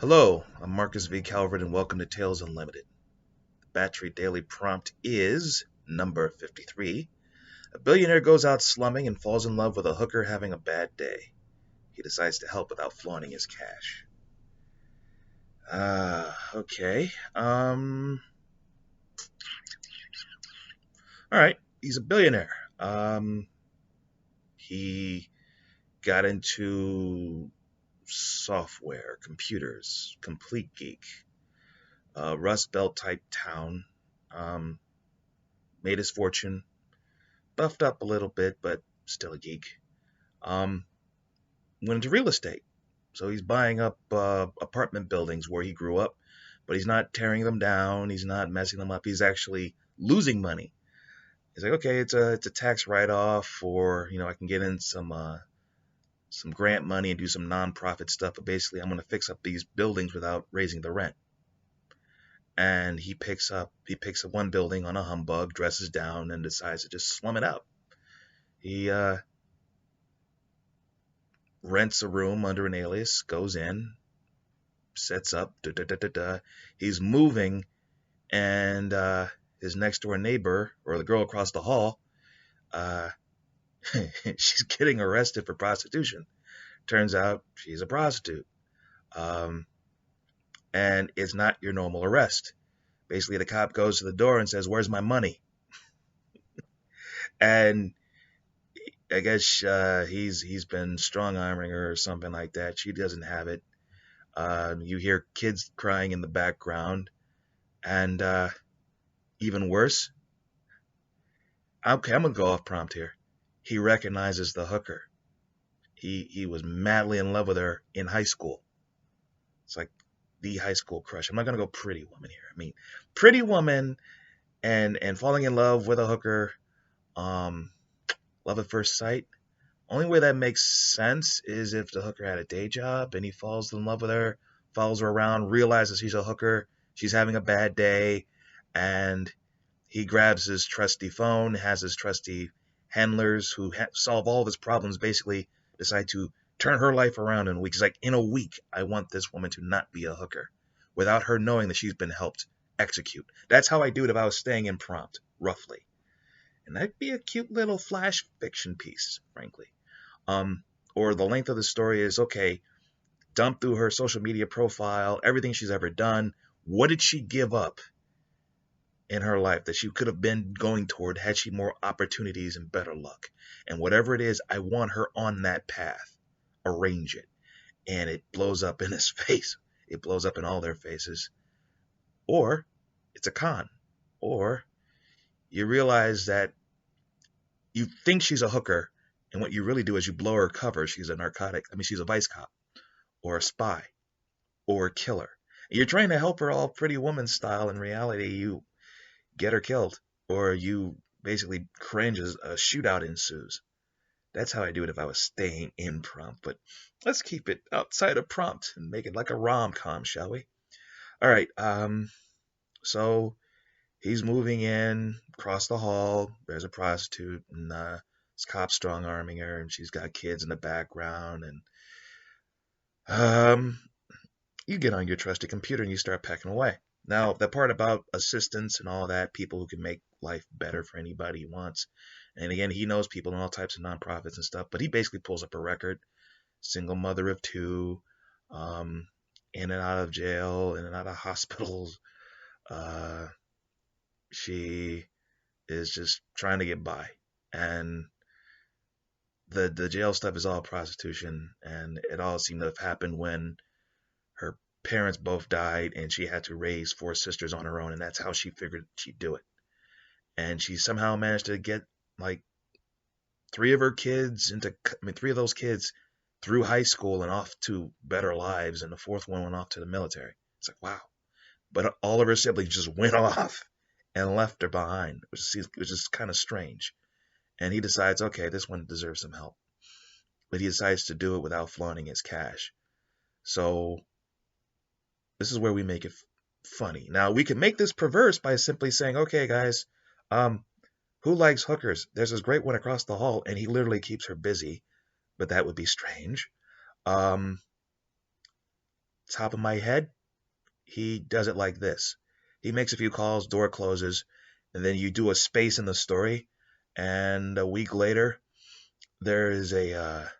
Hello, I'm Marcus V. Calvert, and welcome to Tales Unlimited. The Batchery Daily Prompt is number 53. A billionaire goes out slumming and falls in love with a hooker having a bad day. He decides to help without flaunting his cash. Okay. All right. He's a billionaire. He got into software, computers, complete geek, Rust Belt type town. Um, Made his fortune, buffed up a little bit, but still a geek. Um, Went into real estate. So he's buying up apartment buildings where he grew up, but he's not tearing them down. He's not messing them up. He's actually losing money. He's like, okay, it's a tax write off, or I can get in some grant money and do some nonprofit stuff. But basically, I'm going to fix up these buildings without raising the rent. And he picks up one building on a humbug, dresses down, and decides to just slum it out. He rents a room under an alias, goes in, sets up, da da da da da. He's moving, and his next door neighbor, or the girl across the hall, uh, she's getting arrested for prostitution. Turns out she's a prostitute. Um, and it's not your normal arrest. Basically, the cop goes to the door and says, "Where's my money?" And I guess he's been strong arming her or something like that. She doesn't have it. You hear kids crying in the background, and even worse. Okay, I'm gonna go off prompt here. He recognizes the hooker. He was madly in love with her in high school. It's like the high school crush. I'm not gonna go Pretty Woman here. I mean, Pretty Woman and falling in love with a hooker. Um, Love at first sight. Only way that makes sense is if the hooker had a day job and he falls in love with her, follows her around, realizes she's a hooker, she's having a bad day, and he grabs his trusty phone, has his trusty handlers who solve all of his problems, basically decide to turn her life around in a week. He's like, in a week, I want this woman to not be a hooker without her knowing that she's been helped execute. That's how I do it if I was staying in prompt, roughly. And that'd be a cute little flash fiction piece, frankly. Um, or the length of the story is, okay, dump through her social media profile, everything she's ever done. What did she give up in her life that she could have been going toward had she more opportunities and better luck? And whatever it is, I want her on that path. Arrange it. And it blows up in his face. It blows up in all their faces. Or it's a con. Or you realize that you think she's a hooker, and what you really do is you blow her cover. She's a narcotic. I mean, she's a vice cop, or a spy, or a killer. And you're trying to help her all Pretty Woman style. In reality, you get her killed, or you basically cringe as a shootout ensues. That's how I do it if I was staying in prompt. But let's keep it outside of prompt and make it like a rom-com, shall we? All right. So he's moving in across the hall. There's a prostitute, and this cop strong arming her, and she's got kids in the background. And you get on your trusty computer and you start pecking away. Now, the part about assistants and all that, people who can make life better for anybody he wants. And again, he knows people in all types of nonprofits and stuff, but he basically pulls up a record. Single mother of two, in and out of jail, in and out of hospitals. Uh, she is just trying to get by. And the jail stuff is all prostitution, and it all seemed to have happened when her parents both died and she had to raise four sisters on her own, and that's how she figured she'd do it. And she somehow managed to get like three of those kids through high school and off to better lives, and the fourth one went off to the military. It's like, wow. But all of her siblings just went off and left her behind, which is kind of strange. And he decides, okay, this one deserves some help. But he decides to do it without flaunting his cash. So this is where we make it funny. Now, we can make this perverse by simply saying, okay, guys, who likes hookers? There's this great one across the hall, and he literally keeps her busy, but that would be strange. Um, top of my head, he does it like this. He makes a few calls, door closes, and then you do a space in the story, and a week later, there is there's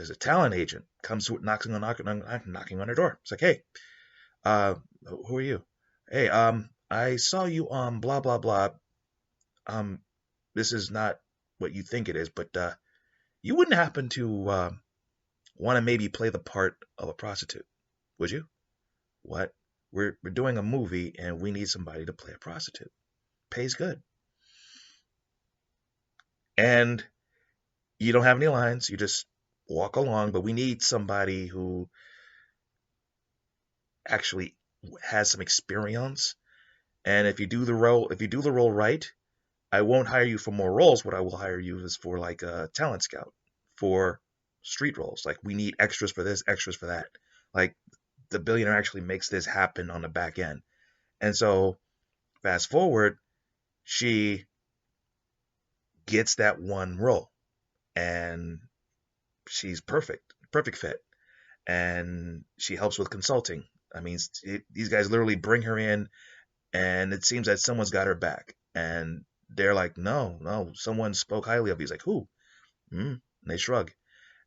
a talent agent comes to knocking on her door. It's like, hey, uh, who are you? Hey, I saw you on blah blah blah. Um, this is not what you think it is, but you wouldn't happen to want to maybe play the part of a prostitute, would you? What? We're doing a movie and we need somebody to play a prostitute. Pays good. And you don't have any lines, you just walk along, but we need somebody who actually has some experience. And if you do the role right, I won't hire you for more roles. What I will hire you is for like a talent scout for street roles. Like we need extras for this, extras for that. Like the billionaire actually makes this happen on the back end. And so fast forward, she gets that one role and she's perfect fit. And she helps with consulting. I mean, these guys literally bring her in and it seems that someone's got her back. And they're like, no, someone spoke highly of you. He's like, who? And they shrug.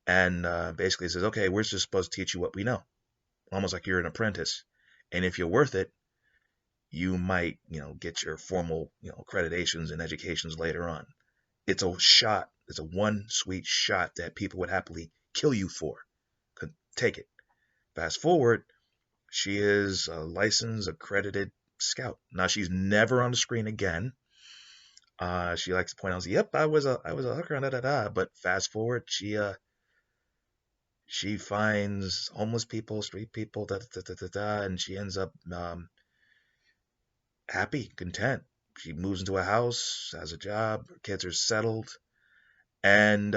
And basically says, okay, we're just supposed to teach you what we know. Almost like you're an apprentice. And if you're worth it, you might, get your formal, accreditations and educations later on. It's a shot. It's a one sweet shot that people would happily kill you for. Could take it. Fast forward, she is a licensed, accredited scout. Now she's never on the screen again. She likes to point out, yep, I was a hooker, da da da. But fast forward, she finds homeless people, street people, da da da da da, and she ends up happy, content. She moves into a house, has a job, her kids are settled, and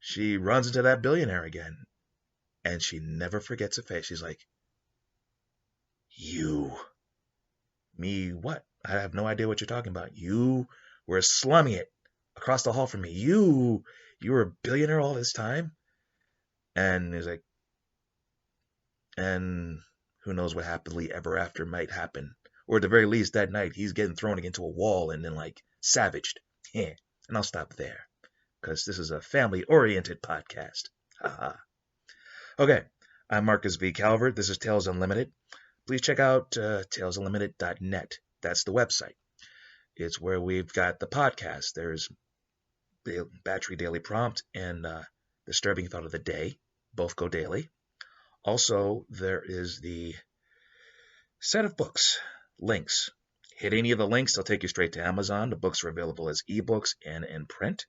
she runs into that billionaire again, and she never forgets a face. She's like, "You, me, what? I have no idea what you're talking about. You were slumming it across the hall from me. You were a billionaire all this time?" And he's like, and who knows what happily ever after might happen. Or at the very least, that night, he's getting thrown against a wall and then, like, savaged. Yeah, and I'll stop there, because this is a family-oriented podcast. Haha. Okay, I'm Marcus V. Calvert. This is Tales Unlimited. Please check out talesunlimited.net. That's the website. It's where we've got the podcast. There's the Batchery Daily Prompt and Disturbing Thought of the Day. Both go daily. Also, there is the set of books, links. Hit any of the links, they'll take you straight to Amazon. The books are available as ebooks and in print.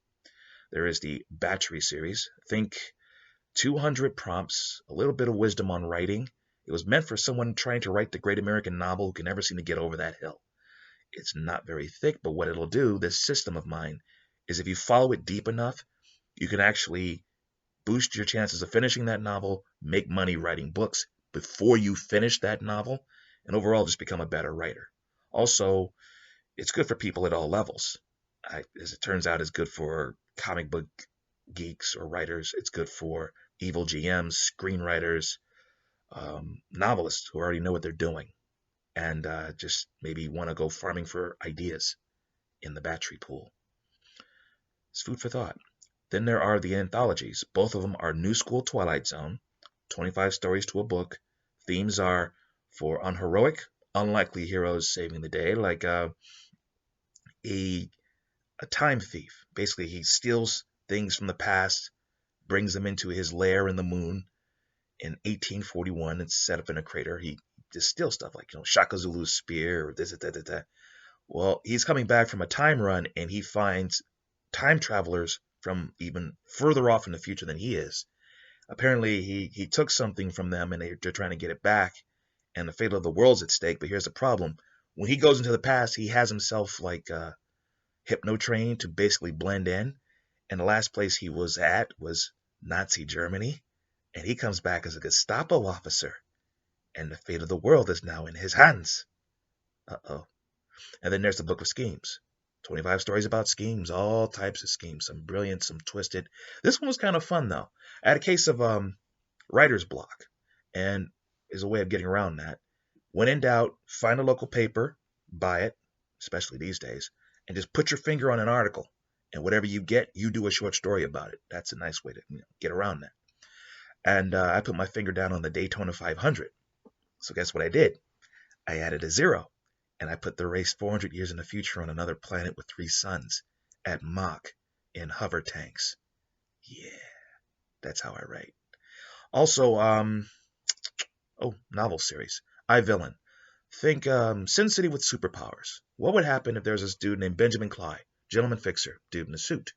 There is the Batchery series. Think 200 prompts, a little bit of wisdom on writing. It was meant for someone trying to write the great American novel who can never seem to get over that hill. It's not very thick, but what it'll do, this system of mine, is if you follow it deep enough, you can actually boost your chances of finishing that novel, make money writing books before you finish that novel, and overall just become a better writer. Also, it's good for people at all levels. As it turns out, it's good for comic book geeks or writers. It's good for evil GMs, screenwriters, novelists who already know what they're doing and just maybe want to go farming for ideas in the Batchery pool. It's food for thought. Then there are the anthologies. Both of them are New School Twilight Zone, 25 stories to a book. Themes are for unheroic, unlikely heroes saving the day, like a time thief. Basically, he steals things from the past, brings them into his lair in the moon. In 1841, it's set up in a crater. He just steals stuff like, Shaka Zulu's spear or this, that. Well, he's coming back from a time run and he finds time travelers from even further off in the future than he is. Apparently, he took something from them and they're trying to get it back, and the fate of the world's at stake. But here's the problem. When he goes into the past, he has himself like hypno-trained to basically blend in. And the last place he was at was Nazi Germany. And he comes back as a Gestapo officer. And the fate of the world is now in his hands. Uh-oh. And then there's the Book of Schemes. 25 stories about schemes, all types of schemes, some brilliant, some twisted. This one was kind of fun, though. I had a case of Writer's block. And is a way of getting around that. When in doubt, find a local paper, buy it, especially these days, and just put your finger on an article. And whatever you get, you do a short story about it. That's a nice way to get around that. And I put my finger down on the Daytona 500. So guess what I did? I added a zero, and I put the race 400 years in the future on another planet with 3 suns at Mach in hover tanks. Yeah, that's how I write. Also, novel series. Villain. Think Sin City with superpowers. What would happen if there's this dude named Benjamin Clyde, gentleman fixer, dude in a suit?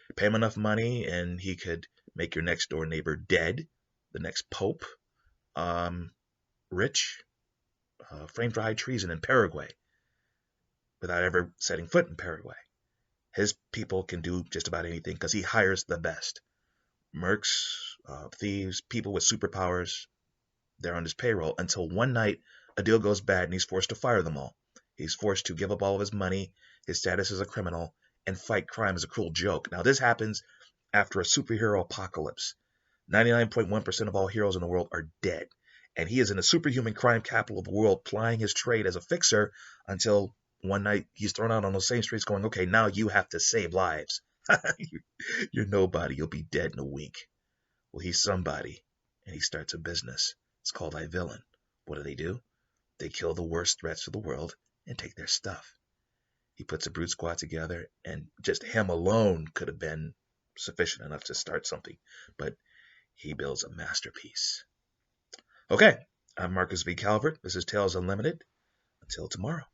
You pay him enough money, and he could make your next door neighbor dead, the next pope, rich, framed for high treason in Paraguay, without ever setting foot in Paraguay. His people can do just about anything because he hires the best. Mercs, thieves, people with superpowers, they're on his payroll until one night a deal goes bad and he's forced to fire them all. He's forced to give up all of his money, his status as a criminal, and fight crime as a cruel joke. Now, this happens after a superhero apocalypse. 99.1% of all heroes in the world are dead. And he is in the superhuman crime capital of the world, plying his trade as a fixer until one night he's thrown out on those same streets going, okay, now you have to save lives. You're nobody. You'll be dead in a week. Well, he's somebody, and he starts a business. It's called Villain. What do? They kill the worst threats of the world and take their stuff. He puts a brute squad together, and just him alone could have been sufficient enough to start something. But he builds a masterpiece. Okay, I'm Marcus V. Calvert. This is Tales Unlimited. Until tomorrow.